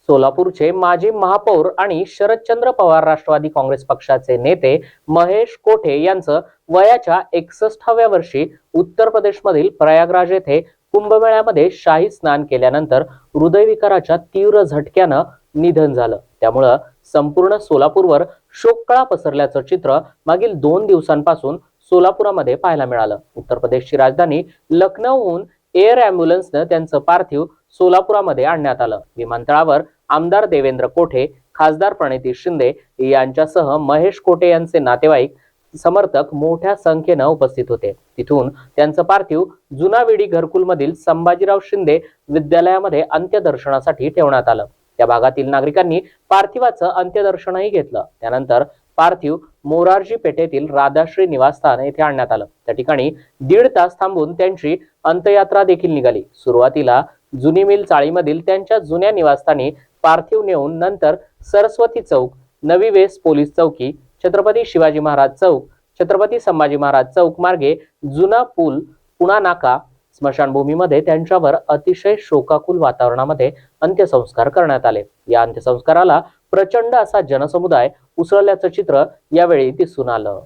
सोलापूरचे माजी महापौर आणि शरदचंद्र पवार राष्ट्रवादी काँग्रेस पक्षाचे नेते महेश कोठे यांचं वयाच्या 61व्या वर्षी उत्तर प्रदेशमधील प्रयागराज येथे कुंभमेळ्यामध्ये शाही स्नान केल्यानंतर हृदयविकाराच्या तीव्र झटक्यानं निधन झालं। त्यामुळे संपूर्ण सोलापूरवर शोककळा पसरल्याचं चित्र मागील 2 दिवसांपासून सोलापुरामध्ये पाहायला मिळालं। उत्तर प्रदेशची राजधानी लखनौहून एअर ॲम्ब्युलन्सनं त्यांचं पार्थिव सोलापुरामध्ये आणण्यात आलं। विमानतळावर आमदार देवेंद्र कोठे, खासदार प्रणिती शिंदे यांच्यासह महेश कोठे यांचे नातेवाईक, समर्थक मोठ्या संख्येनं उपस्थित होते। तिथून त्यांचं पार्थिव जुना विडी घरकुलमधील संभाजीराव शिंदे विद्यालयामध्ये अंत्यदर्शनासाठी ठेवण्यात आलं। त्या भागातील नागरिकांनी पार्थिवाचं अंत्यदर्शनही घेतलं। त्यानंतर पार्थिव मोरारजी पेठेतील राधाश्री निवासस्थान येथे आणण्यात आलं। त्या ठिकाणी 1.5 तास थांबून त्यांची अंत्ययात्रा देखील निघाली। सुरुवातीला जुनी मिल चाळीमधील त्यांच्या जुन्या निवासस्थानी पार्थिव नेऊन नंतर सरस्वती चौक, नवी वेस पोलीस चौकी, छत्रपती शिवाजी महाराज चौक, छत्रपती संभाजी महाराज चौक मार्गे जुना पूल, पुणा नाका स्मशानभूमीमध्ये त्यांच्यावर अतिशय शोकाकुल वातावरणामध्ये अंत्यसंस्कार करण्यात आले। या अंत्यसंस्काराला प्रचंड असा जनसमुदाय उसळल्याचं चित्र यावेळी दिसून आलं।